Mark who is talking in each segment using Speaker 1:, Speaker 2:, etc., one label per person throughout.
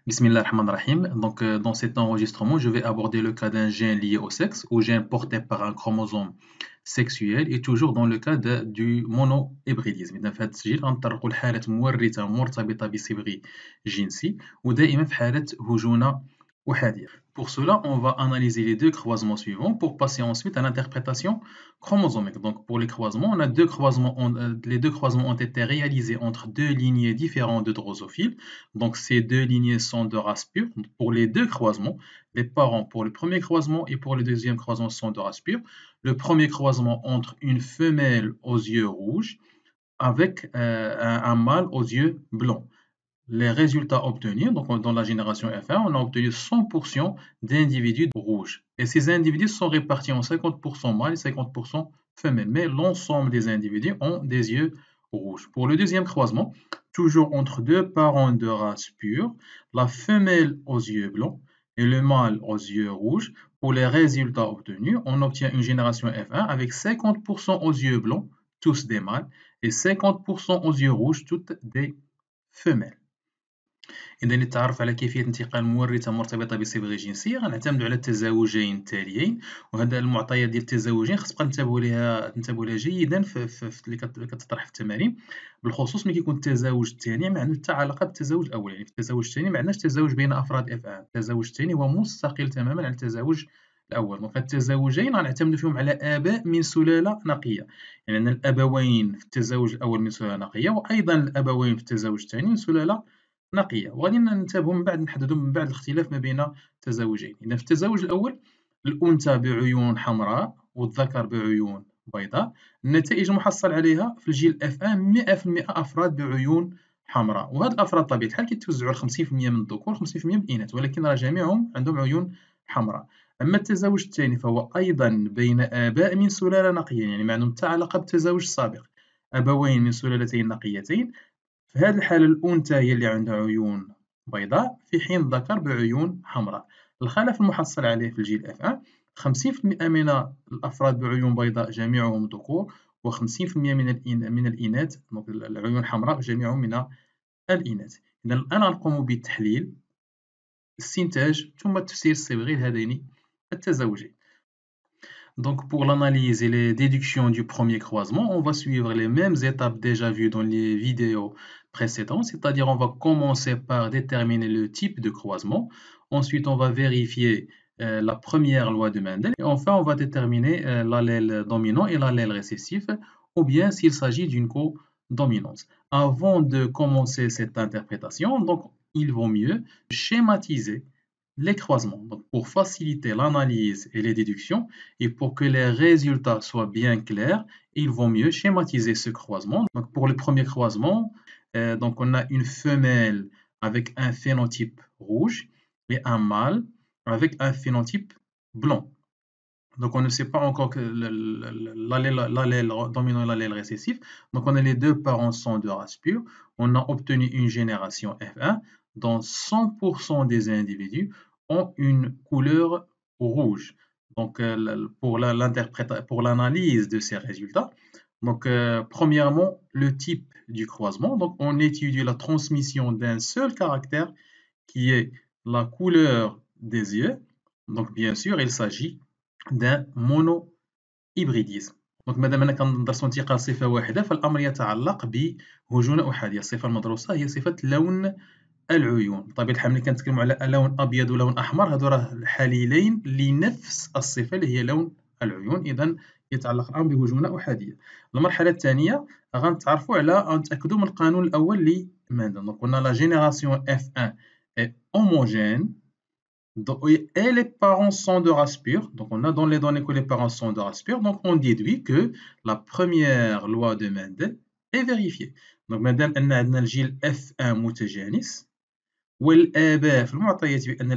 Speaker 1: Bismillah ar-Rahman ar-Rahim. Donc, dans cet enregistrement, je vais aborder le cas d'un gène lié au sexe ou gène porté par un chromosome sexuel et toujours dans le cas du monohybridisme. إذا في هذا التسجيل غنطرقوا لحالة مورثة مرتبطة بصبغ جنسي ودائما في حالة هجونة أحادية. Pour cela, on va analyser les deux croisements suivants pour passer ensuite à l'interprétation chromosomique. Donc, pour les croisements, on a les deux croisements ont été réalisés entre deux lignées différentes de drosophiles. Donc, ces deux lignées sont de race pure. Pour les deux croisements, les parents pour le premier croisement et pour le deuxième croisement sont de race pure. Le premier croisement entre une femelle aux yeux rouges avec un mâle aux yeux blancs. Les résultats obtenus, donc dans la génération F1, on a obtenu 100% d'individus rouges. Et ces individus sont répartis en 50% mâles et 50% femelles. Mais l'ensemble des individus ont des yeux rouges. Pour le deuxième croisement, toujours entre deux parents de race pure, la femelle aux yeux blancs et le mâle aux yeux rouges. Pour les résultats obtenus, on obtient une génération F1 avec 50% aux yeux blancs, tous des mâles, et 50% aux yeux rouges, toutes des femelles. إذا للتعرف على كيفية انتقال مورثة مرتبطة بصبغة جنسية غنعتمدوا على التزاوجين التاليين، وهذا المعطيات ديال التزاوجين خص تبقى تنتبهوا لها جيدا في اللي كتطرح في التمارين، بالخصوص ملي كيكون التزاوج الثاني ما عنده حتى علاقة بالتزاوج الأول. يعني في التزاوج الثاني ما عندناش تزاوج بين أفراد F1، التزاوج الثاني هو مستقل تماما عن التزاوج الأول. دونك هاد التزاوجين غنعتمدوا فيهم على آباء من سلالة نقية، يعني أن الأبوين في التزاوج الأول من سلالة نقية وأيضا الأبوين في التزاوج الثاني من سلالة نقية، وغادي ننتبهوا من بعد نحددوا من بعد الاختلاف ما بين التزاوجين. إذا في التزاوج الأول الأنثى بعيون حمراء والذكر بعيون بيضاء، النتائج المحصل عليها في الجيل F1 100% أفراد بعيون حمراء، وهاد الأفراد بطبيعة الحال كيتوزعوا ل 50% من الذكور 50% من الإناث، ولكن راه جميعهم عندهم عيون حمراء. أما التزاوج الثاني فهو أيضا بين آباء من سلالة نقية، يعني ما عندهم حتى علاقة بالتزاوج السابق، أبوين من سلالتين نقيتين. في هذه الحالة الأنثى هي اللي عندها عيون بيضاء في حين الذكر بعيون حمراء. الخلف المحصل عليه في الجيل F1 50% من الأفراد بعيون بيضاء جميعهم ذكور، و50% من الإناث العيون الحمراء جميعهم من الإناث. إذا الآن غنقوم بتحليل الاستنتاج ثم التفسير الصبغي لهذين التزاوجين. Donc pour l'analyse et les déductions du premier croisement, on va suivre les mêmes étapes déjà vues dans les vidéos précédentes, c'est-à-dire on va commencer par déterminer le type de croisement, ensuite on va vérifier la première loi de Mendel, et enfin on va déterminer l'allèle dominant et l'allèle récessif, ou bien s'il s'agit d'une codominance. Avant de commencer cette interprétation, donc il vaut mieux schématiser les croisements. Donc, pour faciliter l'analyse et les déductions et pour que les résultats soient bien clairs, il vaut mieux schématiser ce croisement. Donc, pour le premier croisement, donc on a une femelle avec un phénotype rouge et un mâle avec un phénotype blanc. Donc, on ne sait pas encore que l'allèle dominant et l'allèle récessif. Donc, on a les deux parents sont de race pure. On a obtenu une génération F1 dont 100% des individus ont une couleur rouge. Donc, pour l'analyse de ces résultats, donc, premièrement, le type du croisement. Donc, on étudie la transmission d'un seul caractère qui est la couleur des yeux. Donc, bien sûr, il s'agit d'un monohybridisme. دونك مادام انا كندرسو انتقال صفه واحده فالامر يتعلق بهجونه احاديه. الصفه المدروسه هي صفه لون العيون. بطبيعه الحال ملي كنتكلموا على لون ابيض ولون احمر هادو راه الحليلين لنفس الصفه اللي هي لون العيون، اذا يتعلق الامر بهجونه احاديه. المرحله الثانيه غنتعرفوا على نتاكدوا من القانون الاول لمندل. دونك قلنا لا جينيراسيون F1 est homogène et les parents sont de race pure. Donc, on a dans les données que les parents sont de race pure. Donc, on déduit que la première loi de Mendel est vérifiée. Donc, madame أن عندنا الجيل F1 متجانس والآباء في المعطيات بأن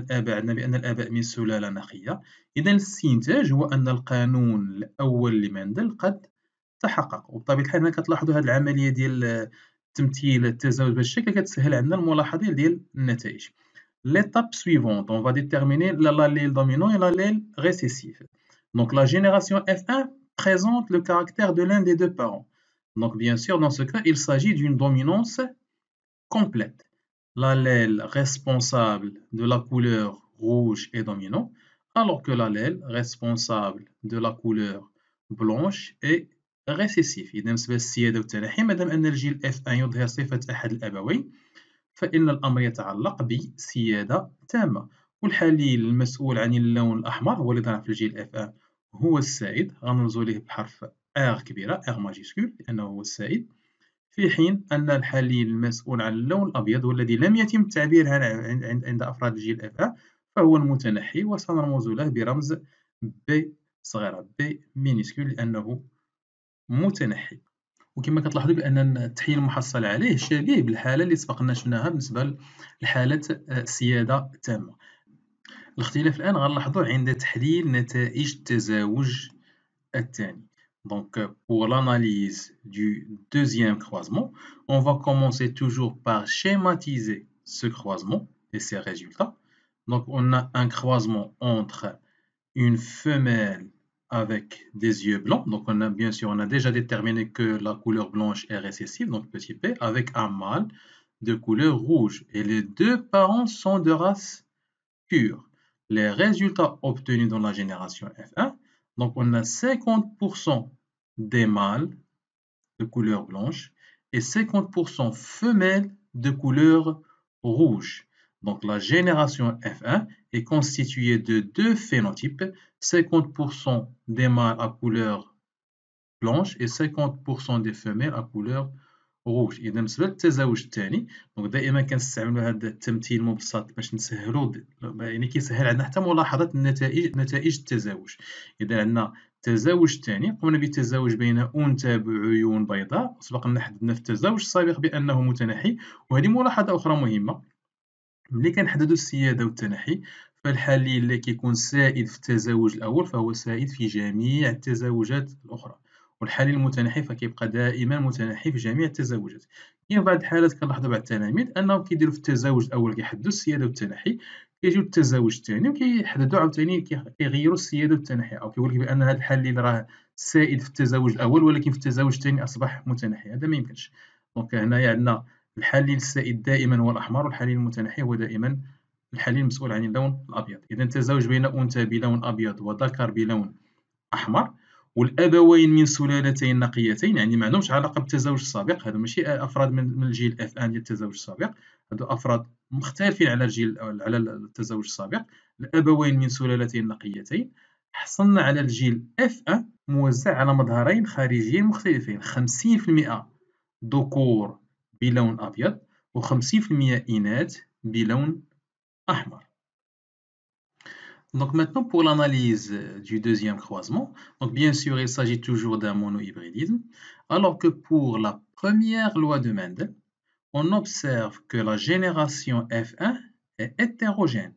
Speaker 1: الآباء من سلالة نقية، إذا الاستنتاج هو أن القانون الأول لمندل قد تحقق. وبطبيعة الحال هنا كتلاحظوا هذه العملية ديال تمثيل التزاوج بهذا الشكل كتسهل عندنا الملاحظة ديال النتائج. L'étape suivante, on va déterminer l'allèle dominant et l'allèle récessif. Donc la génération F1 présente le caractère de l'un des deux parents. Donc bien sûr, dans ce cas, il s'agit d'une dominance complète. l'allèle responsable de la couleur rouge est dominant, alors que l'allèle responsable de la couleur blanche est récessif. إذا بالنسبة للسيادة والتنحي ما دام أن الجيل F1 يظهر صفة أحد الأبوين فإن الأمر يتعلق بسيادة تامة، والحليل المسؤول عن اللون الأحمر هو اللي ظهر في الجيل F1 هو السائد، غنرمزو ليه بحرف R كبيرة R ماجيسكول لأنه هو السائد، في حين أن الحليل المسؤول عن اللون الأبيض والذي لم يتم التعبير عنه عند أفراد الجيل F1 فهو المتنحي، وسنرمز له برمز B صغيرة B مينيسكول لأنه متنحي. وكما كتلاحظوا بأن التحليل المحصل عليه شبيه بالحالة اللي سبق شفناها بالنسبة لحالة السيادة التامة. الاختلاف الآن غنلاحظوه عند تحليل نتائج التزاوج الثاني. Donc, pour l'analyse du deuxième croisement, on va commencer toujours par schématiser ce croisement et ses résultats. Donc, on a un croisement entre une femelle avec des yeux blancs. Donc, bien sûr, on a déjà déterminé que la couleur blanche est récessive, donc petit p, avec un mâle de couleur rouge. Et les deux parents sont de race pure. Les résultats obtenus dans la génération F1, donc on a 50% des mâles de couleur blanche et 50% femelles de couleur rouge. Donc la génération F1 est constituée de deux phénotypes, 50% des mâles à couleur blanche et 50% des femelles à couleur rouge. إذا بالنسبة للتزاوج الثاني دونك دائما كنستعملوا هذا التمثيل المبسط باش نسهلوا يعني كيسهل عندنا حتى ملاحظة نتائج التزاوج. إذا عندنا التزاوج الثاني قمنا بالتزاوج بين أنثى بعيون بيضاء، سبق أن حددنا في التزاوج السابق بأنه متنحي، وهذه ملاحظة أخرى مهمة ملي كنحددو السيادة والتنحي فالحليل اللي كيكون سائد في التزاوج الأول فهو سائد في جميع التزاوجات الأخرى، والحليل المتنحي فكيبقى دائما متنحي في جميع التزاوجات. كاين بعض الحالات كنلاحظوا بعض التلاميذ أنهم كيديروا في التزاوج الأول كيحددوا السيادة والتنحي، كيجيو للتزاوج الثاني وكيحددوا عاوتاني كيغيروا السيادة والتنحي، أو كيقول لك بأن هذا الحليل راه سائد في التزاوج الأول ولكن في التزاوج الثاني أصبح متنحي، هذا ما يمكنش. دونك هنايا عندنا الحليل السائد دائما هو الأحمر، والحليل المتنحي هو دائما الحليل المسؤول عن اللون الأبيض. إذا التزاوج بين أنثى بلون أبيض وذكر بلون أحمر والأبوين من سلالتين نقيتين، يعني ما عندهمش علاقة بالتزاوج السابق، هادو ماشي أفراد من الجيل F1 ديال التزاوج السابق، هادو أفراد مختلفين على التزاوج السابق، الأبوين من سلالتين نقيتين، حصلنا على الجيل F1 موزع على مظهرين خارجيين مختلفين، 50% ذكور بلون أبيض و50% إناث بلون أحمر. Donc maintenant pour l'analyse du deuxième croisement, donc bien sûr il s'agit toujours d'un monohybridisme, alors que pour la première loi de Mendel, on observe que la génération F1 est hétérogène.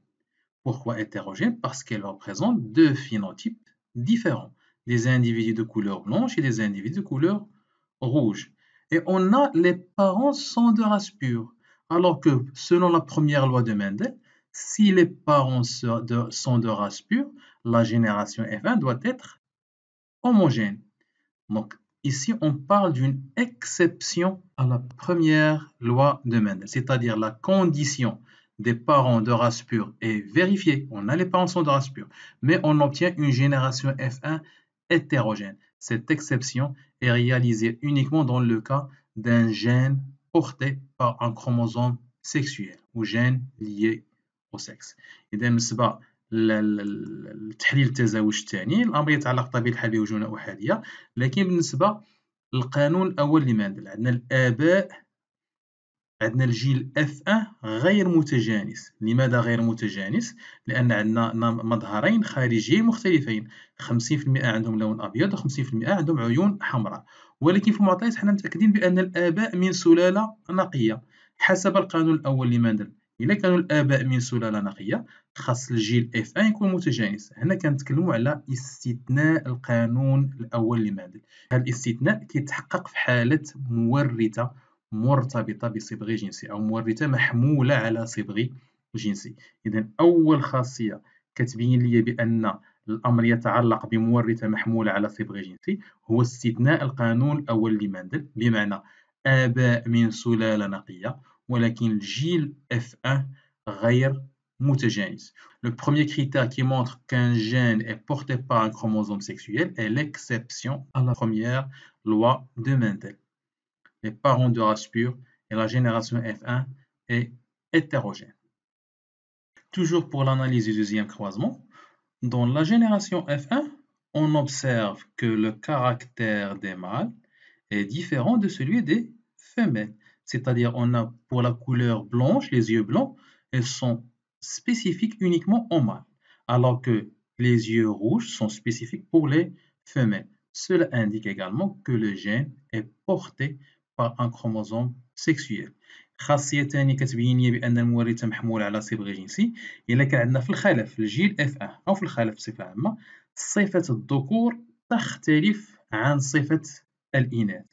Speaker 1: Pourquoi hétérogène? Parce qu'elle représente deux phénotypes différents, des individus de couleur blanche et des individus de couleur rouge. Et on a les parents sont de race pure, alors que selon la première loi de Mendel, si les parents sont de race pure, la génération F1 doit être homogène. Donc ici, on parle d'une exception à la première loi de Mendel, c'est-à-dire la condition des parents de race pure est vérifiée. On a les parents sont de race pure, mais on obtient une génération F1 hétérogène. Cette exception est réalisée uniquement dans le cas d'un gène porté par un chromosome sexuel ou gène lié au sexe. إذا بالنسبة للتحليل التزاوج الثاني الأمر يتعلق بطبيعة الحال بوجوه أحادية، لكن بالنسبة للقانون الأول لمندل عندنا الآباء عندنا الجيل F1 غير متجانس. لماذا غير متجانس؟ لأن عندنا مظهرين خارجيين مختلفين، 50% عندهم لون أبيض و50% عندهم عيون حمراء، ولكن في المعطيات حنا متأكدين بأن الآباء من سلالة نقية حسب القانون الأول لمندل. إلا كانوا الآباء من سلالة نقية خاص الجيل F1 يكون متجانس. هنا كنتكلموا على استثناء القانون الأول لمندل. هذا الاستثناء كيتحقق في حالة مورثة مرتبطة بصبغ جنسي أو مورثة محمولة على صبغ جنسي. إذا أول خاصية كتبين لي بأن الأمر يتعلق بمورثة محمولة على صبغ جنسي هو استثناء القانون الأول لمندل، بمعنى آباء من سلالة نقية ولكن الجيل F1 غير متجانس. Le premier critère qui montre qu'un gène est porté par un chromosome sexuel est l'exception à la première loi de Mendel. Les parents de race pure et la génération F1 est hétérogène. Toujours pour l'analyse du deuxième croisement, dans la génération F1, on observe que le caractère des mâles est différent de celui des femelles. C'est-à-dire, on a pour la couleur blanche, les yeux blancs, elles sont spécifiques uniquement aux mâles, alors que les yeux rouges sont spécifiques pour les femelles. Cela indique également que le gène est porté par un chromosome sexuel. خاصية تانية كتبين لي بأن المورثة محمولة على صبغ جنسي إلا كان عندنا في الخلف في الجيل F1 أو في الخلف بصفة عامة صفة الذكور تختلف عن صفة الإناث.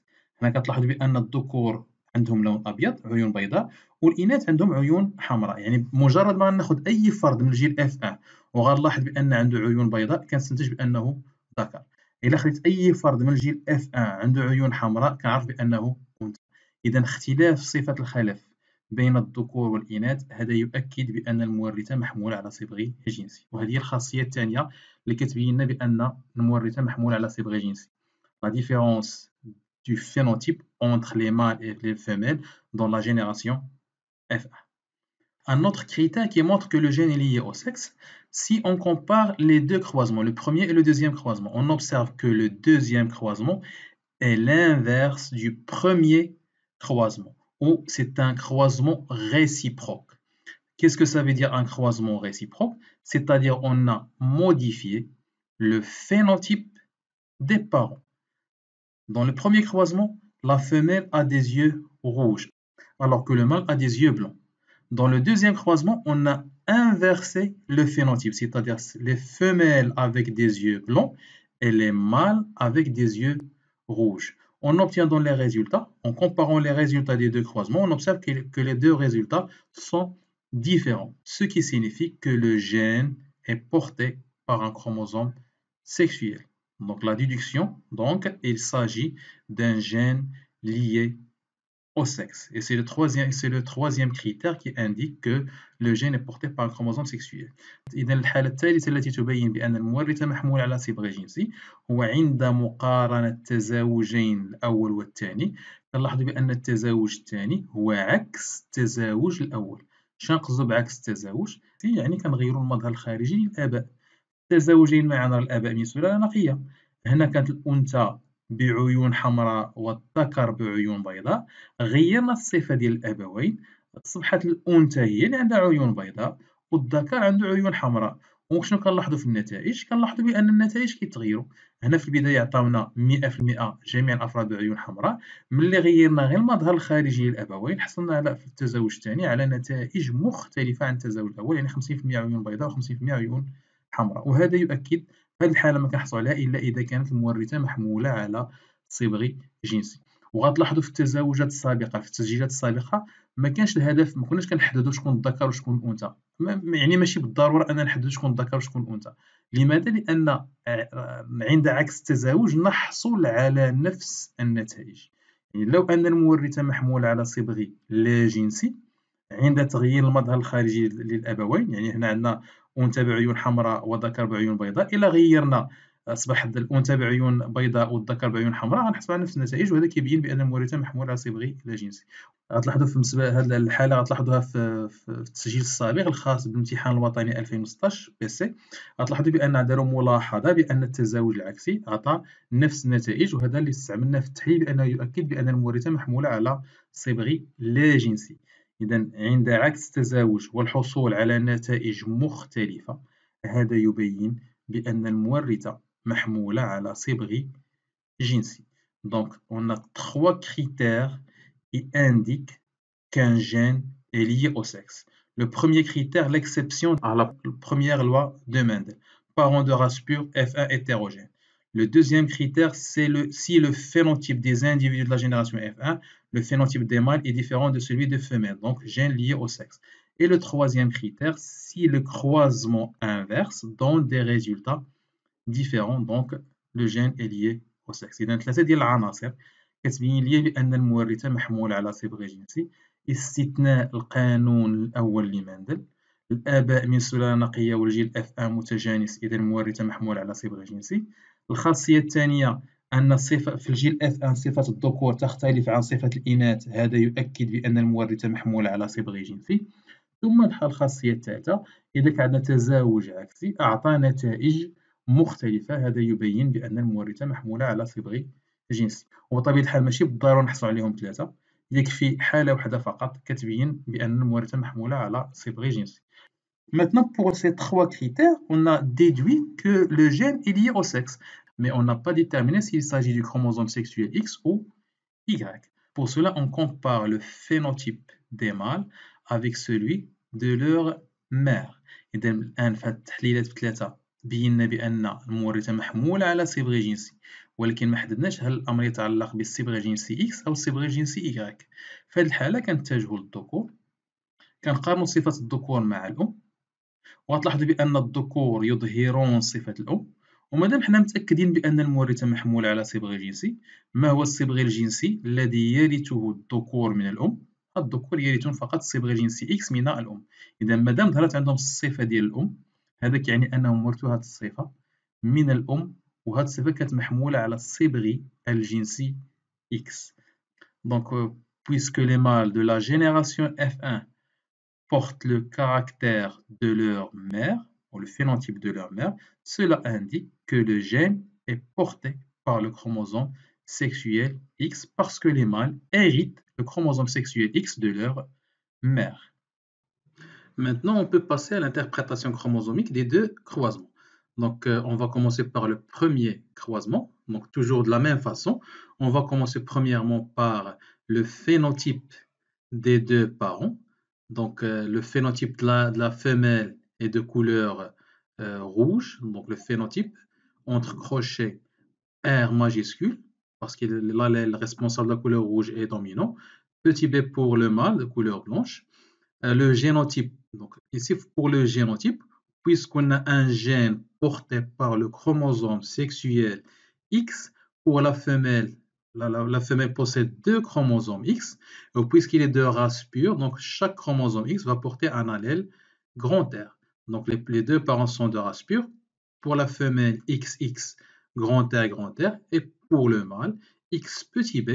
Speaker 1: هنا كتلاحظ بأن الذكور عندهم لون أبيض عيون بيضاء والإناث عندهم عيون حمراء، يعني مجرد ما ناخذ أي فرد من الجيل F1 وغنلاحظ بأن عنده عيون بيضاء كنستنتج بأنه ذكر. إلا خديت أي فرد من الجيل F1 عنده عيون حمراء كنعرف بأنه أنثى. إذا اختلاف صفة الخلف بين الذكور والإناث هذا يؤكد بأن المورثة محمولة على صبغ جنسي، وهذه هي الخاصية الثانية اللي كتبين لنا بأن المورثة محمولة على صبغ جنسي. La différence du phénotype entre les mâles et les femelles dans la génération F1. Un autre critère qui montre que le gène est lié au sexe, si on compare les deux croisements, le premier et le deuxième croisement, on observe que le deuxième croisement est l'inverse du premier croisement, ou c'est un croisement réciproque. Qu'est-ce que ça veut dire un croisement réciproque? C'est-à-dire on a modifié le phénotype des parents. Dans le premier croisement, la femelle a des yeux rouges, alors que le mâle a des yeux blancs. Dans le deuxième croisement, on a inversé le phénotype, c'est-à-dire les femelles avec des yeux blancs et les mâles avec des yeux rouges. On obtient dans les résultats, en comparant les résultats des deux croisements, on observe que les deux résultats sont différents, ce qui signifie que le gène est porté par un chromosome sexuel. Donc la déduction, il s'agit d'un gène lié au sexe. Et c'est le troisième critère qui indique que le gène est porté par un chromosome sexuel. إذا الحالة الثالثة التي تبين بأن المورثة محمولة على صبغ جنسي هو عند مقارنة التزاوجين الأول والثاني نلاحظ بأن التزاوج الثاني هو عكس التزاوج الأول. شنو نقصدو بعكس التزاوج؟ يعني كنغيرو المظهر الخارجي للآباء. التزاوجين معا نرى الآباء من سلالة نقية. هنا كانت الأنثى بعيون حمراء والذكر بعيون بيضاء، غيرنا الصفة ديال الأبوين، أصبحت الأنثى هي اللي عندها عيون بيضاء والذكر عنده عيون حمراء. وشنو كنلاحظوا في النتائج؟ كنلاحظوا بأن النتائج كيتغيروا. هنا في البداية عطاونا 100% جميع الأفراد بعيون حمراء، ملي غيرنا غير المظهر الخارجي للأبوين حصلنا على في التزاوج الثاني على نتائج مختلفة عن التزاوج الأول، يعني 50% عيون بيضاء و50% عيون حمراء. وهذا يؤكد هذه الحالة ما كنحصلوا عليها إلا إذا كانت المورثة محمولة على صبغ جنسي. وغتلاحظوا في التزاوجات السابقة في التسجيلات السابقة ما كانش الهدف، ما كناش كنحددوا شكون الذكر وشكون الأنثى، يعني ماشي بالضرورة أننا نحددوا شكون الذكر وشكون الأنثى. لماذا؟ لأن عند عكس التزاوج نحصل على نفس النتائج. يعني لو أن المورثة محمولة على صبغ لا جنسي عند تغيير المظهر الخارجي للأبوين، يعني هنا عندنا أنثى بعيون حمراء وذكر بعيون بيضاء، إلا غيرنا أصبح الأنثى بعيون بيضاء والذكر بعيون حمراء غنحصلوا على نفس النتائج، وهذا كيبين بأن المورثة محمولة على صبغ لا جنسي. غتلاحظوا في هذه الحالة غتلاحظوها في التسجيل السابق الخاص بالامتحان الوطني 2016 بي غتلاحظوا بأن داروا ملاحظة بأن التزاوج العكسي عطى نفس النتائج، وهذا اللي استعملناه في التحليل بأنه يؤكد بأن المورثة محمولة على صبغ لا جنسي. إذا عند عكس التزاوج والحصول على نتائج مختلفة هذا يبين بأن المورثة محمولة على صبغ جنسي. Donc, on a 3 critères qui indiquent qu'un gène est lié au sexe. Le premier critère, l'exception à la première loi de Mendel, parents de race pure F1 hétérogène. Le deuxième critère, c'est si le phénotype des individus de la génération F1, le phénotype des mâles est différent de celui des femelles, donc gène lié au sexe. Et le troisième critère, si le croisement inverse donne des résultats différents, donc le gène est lié au sexe. إذا ثلاثة ديال العناصر كتبين لي بأن المورثة محمولة على صبغ جنسي. استثناء القانون الأول لمندل، الآباء من سلالة نقية والجيل F1 متجانس إذا المورثة محمولة على صبغ جنسي. الخاصية الثانية أن الصفة في الجيل F1 صفة الذكور تختلف عن صفة الإناث، هذا يؤكد بأن المورثة محمولة على صبغ جنسي. ثم الخاصية الثالثة، إذا كان عندنا تزاوج عكسي أعطى نتائج مختلفة، هذا يبين بأن المورثة محمولة على صبغ جنسي. وبطبيعة الحال ماشي بالضرورة نحصل عليهم ثلاثة، يكفي حالة واحدة فقط كتبين بأن المورثة محمولة على صبغ جنسي. Maintenant, pour ces trois critères, on a déduit que le gène est lié au sexe, mais on n'a pas déterminé s'il s'agit du chromosome sexuel X ou Y. Pour cela, on compare le phénotype des mâles avec celui de leur mère. إذا الآن في التحليلات بثلاثة بينا بأن المورثة محمولة على صبغ جنسي، ولكن ما حددناش هل الأمر يتعلق بالصبغ الجنسي X أو الصبغ الجنسي Y. في هذه الحالة كنتجهوا للذكور، كنقارنوا صفة الذكور مع الأم، وغتلاحظوا بأن الذكور يظهرون صفة الأم. ومادام حنا متأكدين بأن المورثة محمولة على صبغ جنسي، ما هو الصبغ الجنسي الذي يرثه الذكور من الأم؟ الذكور يرثون فقط الصبغ الجنسي X من الأم. إذا مادام ظهرت عندهم الصفة ديال الأم، هذا كيعني أنهم ورثوا هذه الصفة من الأم، وهذه الصفة كانت محمولة على الصبغ الجنسي X. Donc, puisque les mâles de la génération F1 portent le caractère de leur mère, ou le phénotype de leur mère, cela indique que le gène est porté par le chromosome sexuel X parce que les mâles héritent le chromosome sexuel X de leur mère. Maintenant, on peut passer à l'interprétation chromosomique des deux croisements. Donc, on va commencer par le premier croisement. Donc, toujours de la même façon, on va commencer premièrement par le phénotype des deux parents. Donc, le phénotype de la femelle est de couleur rouge. Donc, le phénotype entre crochets R majuscule, parce que l'allèle responsable de la couleur rouge est dominant. Petit b pour le mâle de couleur blanche. Le génotype, donc ici pour le génotype, puisqu'on a un gène porté par le chromosome sexuel X, pour la femelle, la femelle possède deux chromosomes X, puisqu'il est de race pure, donc chaque chromosome X va porter un allèle grand R. Donc les deux parents sont de race pure. Pour la femelle XX, grand R, et pour le mâle, X petit b,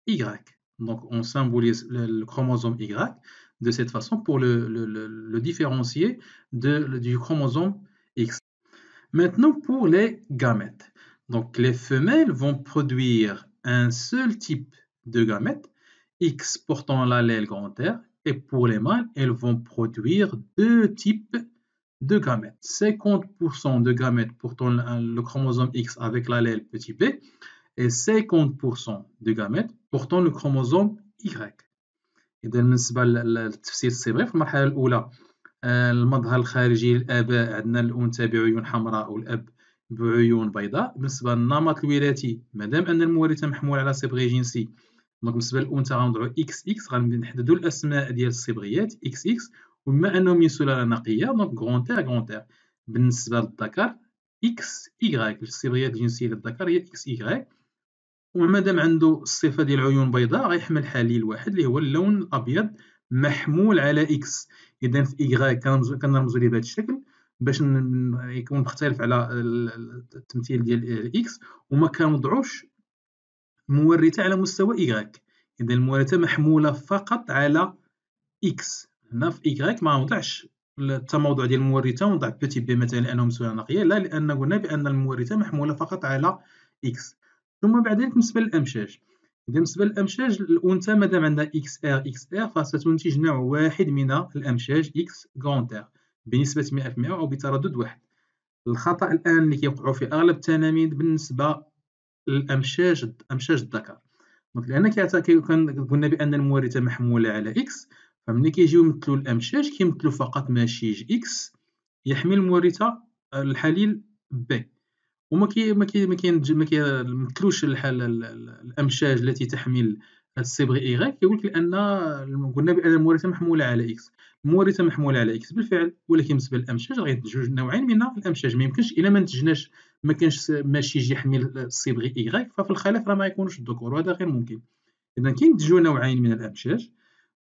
Speaker 1: Y. Donc on symbolise le chromosome Y de cette façon pour le différencier du chromosome X. Maintenant pour les gamètes. Donc les femelles vont produire un seul type de gamètes, X portant l'allèle grand R, et pour les mâles, elles vont produire deux types de gamètes. 50% de gamètes portant le chromosome X avec l'allèle petit b, et 50% de gamètes portant le chromosome Y. إذا بالنسبة للتفسير الصبغي في المرحلة الأولى، المظهر الخارجي للآباء عندنا الأنثى بعيون حمراء والأب بعيون بيضاء. بالنسبة للنمط الوراثي، مادام أن المورثة محمولة على صبغ جنسي، دونك بالنسبة للأنثى غنوضعو XX، غنحددو الأسماء ديال الصبغيات XX، وبما أنهم من سلالة نقية دونك غونت R. بالنسبة للذكر XY، الصبغيات الجنسية للذكر هي XY. ومادام عنده الصفة ديال عيون بيضاء غيحمل حليل واحد اللي هو اللون الأبيض محمول على إكس. إذا في إيكغاي كنرمزو ليه بهذا الشكل باش يكون مختلف على التمثيل ديال إكس، وما كنوضعوش مورثة على مستوى إيكغاك. إذا المورثة محمولة فقط على إكس. هنا في إيكغاك ما نوضعش التموضع ديال المورثة ونضع بوتي بي مثلا لأنه مسؤول نقية، لا، لأن قلنا بأن المورثة محمولة فقط على إكس. ثم بعد ذلك بالنسبة للأمشاج، بالنسبة للأمشاج الأنثى مادام عندها XR فستنتج نوع واحد من الأمشاج X grand R بنسبة 100% أو بتردد واحد. الخطأ الآن اللي كيوقعوا في أغلب التلاميذ بالنسبة للأمشاج الذكر، لأن قلنا بأن المورثة محمولة على X، فملي كيجيو يمثلوا الأمشاج كيمثلوا فقط مشيج X يحمل المورثة الحليل B، وما كيمثلوش الامشاج التي تحمل الصبغ اي، كيقول لك لان قلنا بان المورثه محموله على اكس. المورثه محموله على اكس بالفعل، ولكن بالنسبه للامشاج غينتجوا نوعين من الامشاج. ما يمكنش الا ما نتجناش، ما كانش ماشي يحمل الصبغ اي، ففي الخلف راه ما يكونوش الذكور، وهذا غير ممكن. اذا كينتجوا نوعين من الامشاج.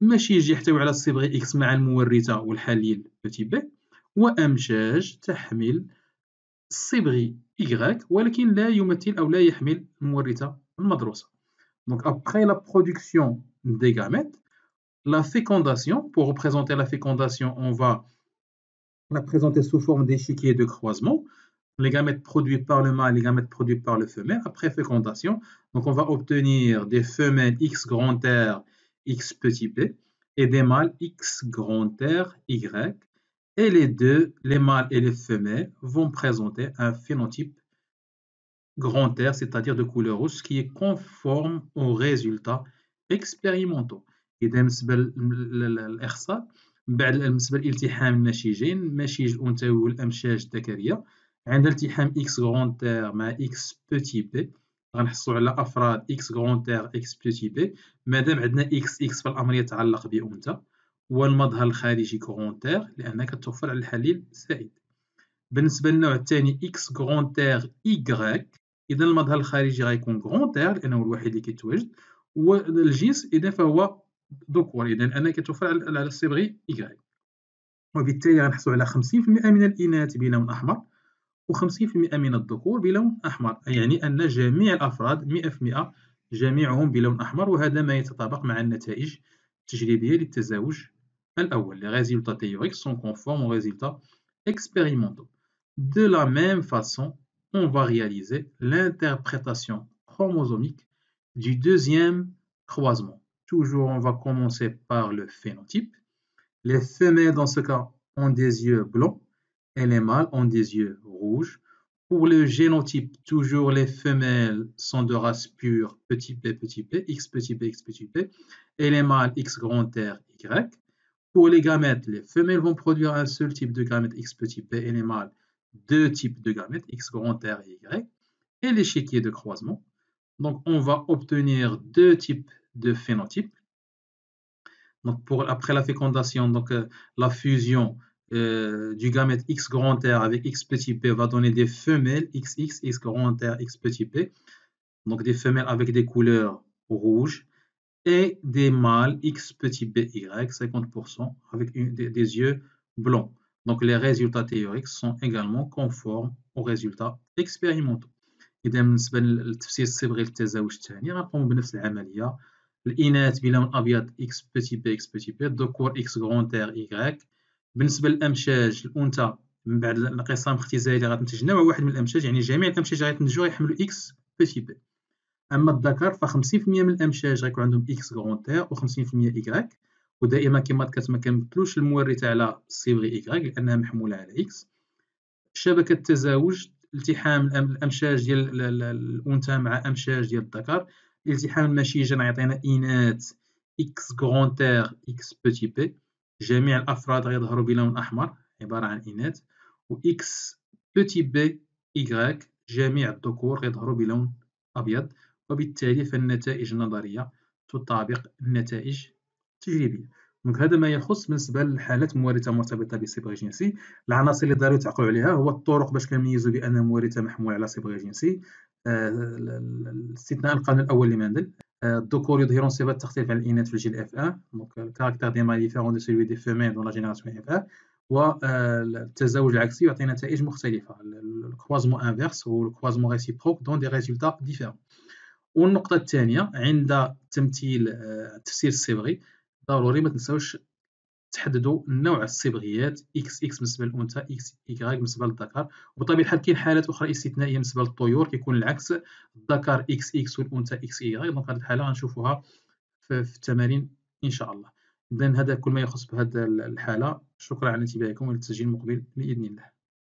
Speaker 1: مشيج يحتوي على الصبغ إكس مع المورثة والحليل بتي بي، وأمشاج تحمل الصبغ Y ولكن لا يمثل أو لا يحمل المورثة المدروسة. Donc après la production des gamètes, la fécondation, pour représenter la fécondation, on va la présenter sous forme d'échiquier de croisement. Les gamètes produits par le mâle, les gamètes produits par le femelle, après fécondation. Donc on va obtenir des femelles X grand R, X petit p, et des mâles X grand R, Y. Et les deux, les mâles et les femelles, vont présenter un phénotype grand R, c'est-à-dire de couleur rouge, qui est conforme aux résultats expérimentaux. إذا بالنسبة للإخصاب، بالنسبة لالتحام المشيجين، المشيج الأنثوي والأمشاج الذكرية، عند التحام إكس غرونت إر مع إكس بوتي بي غنحصلو على أفراد إكس غرونت إر إكس بوتي بي، مادام عندنا إكس إكس فالأمر يتعلق بأنثى، والمظهر الخارجي غرونت إر لأنها كتوفر على الحليل سائد. بالنسبة للنوع الثاني إكس غرونت إر إيكغيك، إذا المظهر الخارجي غيكون غرونت إر لأنه الوحيد اللي كيتواجد، والجنس إذا فهو ذكور، إذا أنا كتوفر على الصبغ إيكغيك. وبالتالي غنحصلو على 50% من الإناث بلون أحمر و50% من الذكور بلون أحمر، يعني أن جميع الأفراد 100% جميعهم بلون أحمر، وهذا ما يتطابق مع النتائج التجريبية للتزاوج الأول. Les résultats théoriques sont conformes aux résultats expérimentaux. De la même façon, on va réaliser l'interprétation chromosomique du deuxième croisement. Toujours, on va commencer par le phénotype. Les femelles, dans ce cas, ont des yeux blancs et les mâles ont des yeux rouges. Pour le génotype, toujours les femelles sont de race pure petit p, x petit p, x petit p, et les mâles x grand R, y. Pour les gamètes, les femelles vont produire un seul type de gamètes x petit p et les mâles deux types de gamètes x grand R et y. Et l'échiquier de croisement. Donc on va obtenir deux types de phénotypes. Donc après la fécondation, donc la fusion du gamète x grand R avec x petit p va donner des femelles XX, x grand R, x petit p. Donc des femelles avec des couleurs rouges et des mâles x petit p y, 50%, avec des yeux blancs. Donc les résultats théoriques sont également conformes aux résultats expérimentaux. إذا بالنسبة للتفسير الصبغي للتزاوج الثاني غنقوم بنفس العملية. الإناث بلون أبيض إكس بوتي بي إكس بوتي بي، الذكور إكس غرونت إر إيكغيك. بالنسبة للأمشاج الأنثى من بعد الانقسام اختزالي غتنتج نوع واحد من الأمشاج، يعني جميع الأمشاج غيتنتجو يحملوا إكس بوتي بي. أما الذكر ف50% من الأمشاج غيكون عندهم إكس غرونت إر و50% إيكغيك، ودائما كما ذكرت ما كنبدلوش المورثة على الصبغ إيكغيك لأنها محمولة على إكس. شبكة التزاوج، التحام الأمشاج ديال الأنثى مع أمشاج ديال الذكر. الالتحام المشيجي غيعطينا إناث إكس غرونت إر إكس بوتي بي، جميع الأفراد غيظهروا بلون أحمر عبارة عن إناث، و إكس بوتي بي إيكغيك جميع الذكور غيظهروا بلون أبيض. وبالتالي فالنتائج النظرية تطابق النتائج التجريبية. دونك هذا ما يخص بالنسبة للحالات مورثة مرتبطة بصبغ جنسي. العناصر اللي ضروري تعقلوا عليها هو الطرق باش كنميزوا بأن مورثة محمول على صبغ جنسي. استثناء القانون الأول لمندل، الذكور يظهرون صفات تختلف عن الإناث في الجيل F1. Donc le caractère des mâles différent de celui des femelles dans la génération F1. والتزاوج العكسي يعطي نتائج مختلفة. Le croisement inverse ou le croisement réciproque donne des résultats différents. والنقطة الثانية عند تمثيل التفسير الصبغي ضروري ما تنساوش تحددوا نوع الصبغيات اكس اكس بالنسبه للانثى، اكس واي بالنسبه للذكر. وبطبيعه الحال كاين حالات اخرى استثنائيه بالنسبه للطيور كيكون العكس، الذكر اكس اكس والانثى اكس واي. دونك هذه الحاله غنشوفوها في التمارين ان شاء الله. اذا هذا كل ما يخص بهذه الحاله. شكرا على انتباهكم، والى التسجيل المقبل باذن الله.